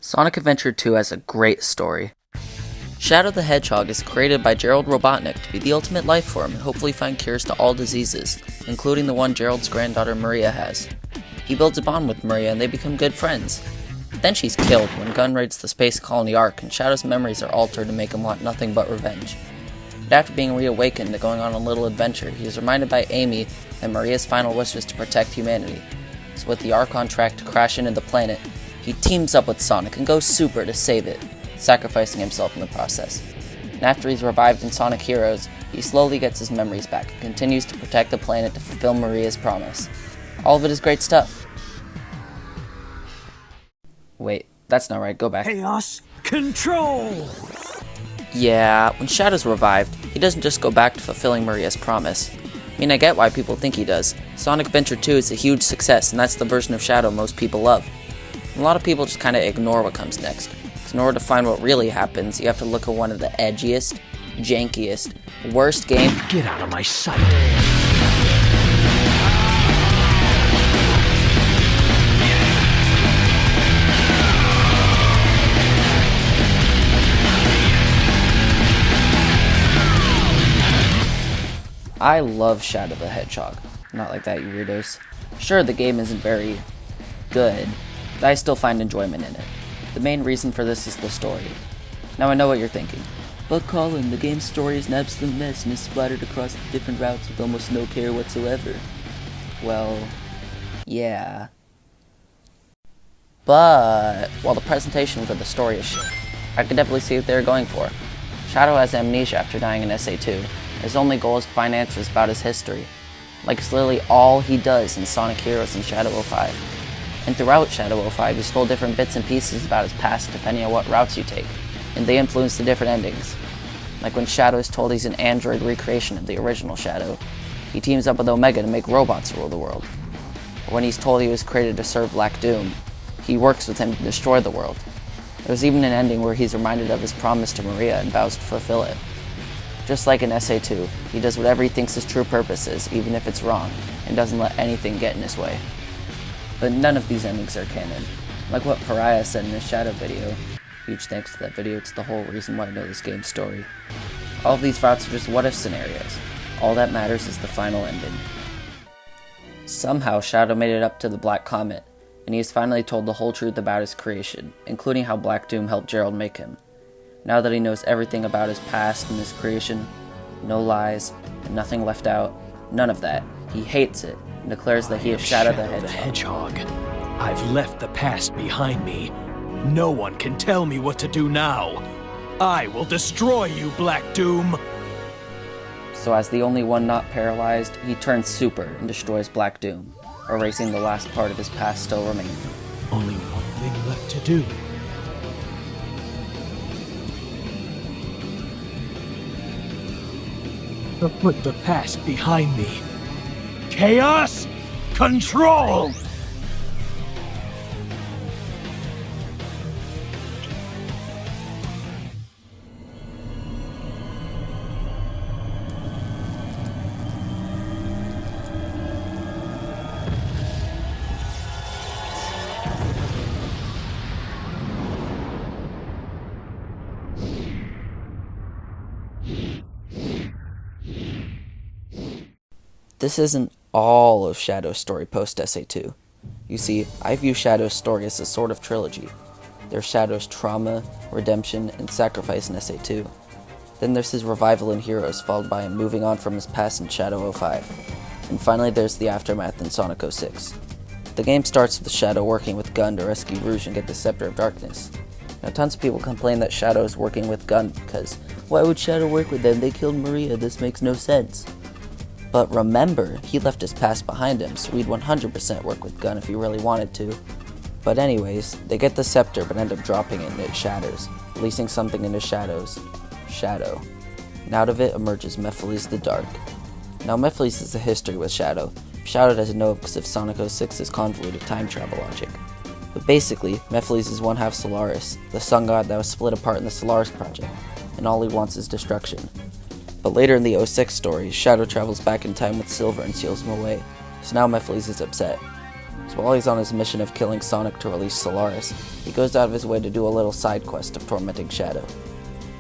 Sonic Adventure 2 has a great story. Shadow the Hedgehog is created by Gerald Robotnik to be the ultimate life form and hopefully find cures to all diseases, including the one Gerald's granddaughter Maria has. He builds a bond with Maria and they become good friends. Then she's killed when Gun raids the space colony Ark and Shadow's memories are altered to make him want nothing but revenge. But after being reawakened and going on a little adventure, he is reminded by Amy that Maria's final wish was to protect humanity. So with the Ark on track to crash into the planet, he teams up with Sonic and goes super to save it, sacrificing himself in the process. And after he's revived in Sonic Heroes, he slowly gets his memories back and continues to protect the planet to fulfill Maria's promise. All of it is great stuff. Wait, that's not right, go back. Chaos Control! Yeah, when Shadow's revived, he doesn't just go back to fulfilling Maria's promise. I mean, I get why people think he does. Sonic Adventure 2 is a huge success, and that's the version of Shadow most people love. A lot of people just kinda ignore what comes next. So in order to find what really happens, you have to look at one of the edgiest, jankiest, worst game. Get out of my sight! I love Shadow the Hedgehog. Not like that, you weirdos. Sure, the game isn't very good, but I still find enjoyment in it. The main reason for this is the story. Now I know what you're thinking. But Colin, the game's story is an absolute mess and is splattered across the different routes with almost no care whatsoever. Well, yeah. But while the presentation for the story is shit, I can definitely see what they're going for. Shadow has amnesia after dying in SA2. His only goal is to find answers about his history. Like it's literally all he does in Sonic Heroes and Shadow 05. And throughout Shadow 05, he's told different bits and pieces about his past depending on what routes you take, and they influence the different endings. Like when Shadow is told he's an android recreation of the original Shadow, he teams up with Omega to make robots rule the world. Or when he's told he was created to serve Black Doom, he works with him to destroy the world. There's even an ending where he's reminded of his promise to Maria and vows to fulfill it. Just like in SA2, he does whatever he thinks his true purpose is, even if it's wrong, and doesn't let anything get in his way. But none of these endings are canon. Like what Pariah said in his Shadow video. Huge thanks to that video, it's the whole reason why I know this game's story. All of these routes are just what-if scenarios. All that matters is the final ending. Somehow Shadow made it up to the Black Comet, and he has finally told the whole truth about his creation, including how Black Doom helped Gerald make him. Now that he knows everything about his past and his creation, no lies, and nothing left out, none of that, he hates it, and declares that he is Shadow the Hedgehog. I've left the past behind me. No one can tell me what to do now. I will destroy you, Black Doom! So as the only one not paralyzed, he turns super and destroys Black Doom, erasing the last part of his past still remaining. Only one thing left to do. To put the past behind me. Chaos Control! This isn't all of Shadow's story post-SA2. You see, I view Shadow's story as a sort of trilogy. There's Shadow's trauma, redemption, and sacrifice in SA2. Then there's his revival in Heroes, followed by him moving on from his past in Shadow 05. And finally there's the aftermath in Sonic 06. The game starts with Shadow working with Gun to rescue Rouge and get the Scepter of Darkness. Now tons of people complain that Shadow is working with Gun because, why would Shadow work with them? They killed Maria, this makes no sense. But remember, he left his past behind him, so he'd 100% work with Gun if he really wanted to. But anyways, they get the scepter but end up dropping it and it shatters, releasing something into Shadow's Shadow. And out of it emerges Mephiles the Dark. Now Mephiles is a history with Shadow. Shadow doesn't know because of Sonic 06's convoluted time travel logic. But basically, Mephiles is one half Solaris, the sun god that was split apart in the Solaris Project, and all he wants is destruction. But later in the 06 story, Shadow travels back in time with Silver and seals him away, so now Mephiles is upset. So while he's on his mission of killing Sonic to release Solaris, he goes out of his way to do a little side quest of tormenting Shadow.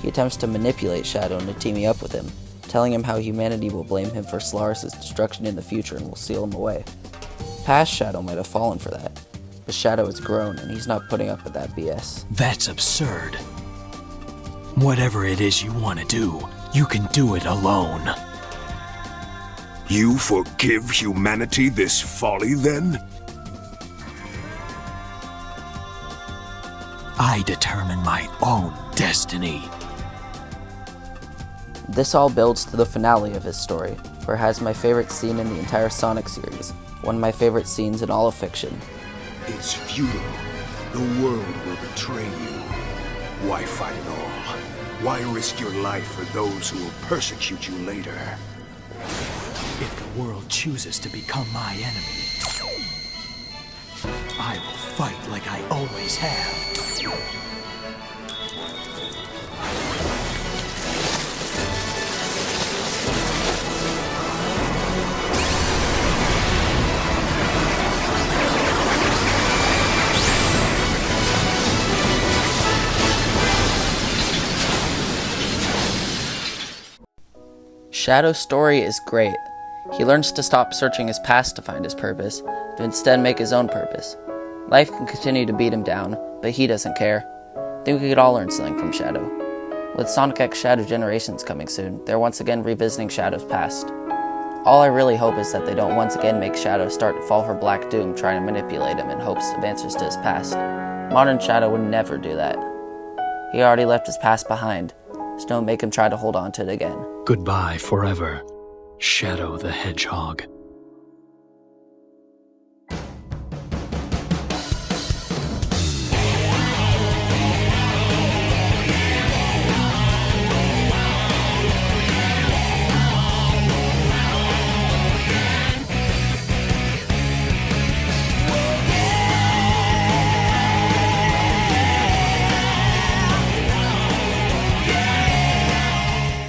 He attempts to manipulate Shadow into teaming up with him, telling him how humanity will blame him for Solaris' destruction in the future and will seal him away. Past Shadow might have fallen for that, but Shadow has grown and he's not putting up with that BS. That's absurd. Whatever it is you want to do, you can do it alone. You forgive humanity this folly, then? I determine my own destiny. This all builds to the finale of his story, where it has my favorite scene in the entire Sonic series, one of my favorite scenes in all of fiction. It's futile. The world will betray you. Why fight at all? Why risk your life for those who will persecute you later? If the world chooses to become my enemy, I will fight like I always have. Shadow's story is great. He learns to stop searching his past to find his purpose, to instead make his own purpose. Life can continue to beat him down, but he doesn't care. I think we could all learn something from Shadow. With Sonic X Shadow Generations coming soon, they're once again revisiting Shadow's past. All I really hope is that they don't once again make Shadow start to fall for Black Doom trying to manipulate him in hopes of answers to his past. Modern Shadow would never do that. He already left his past behind, so don't make him try to hold on to it again. Goodbye forever, Shadow the Hedgehog.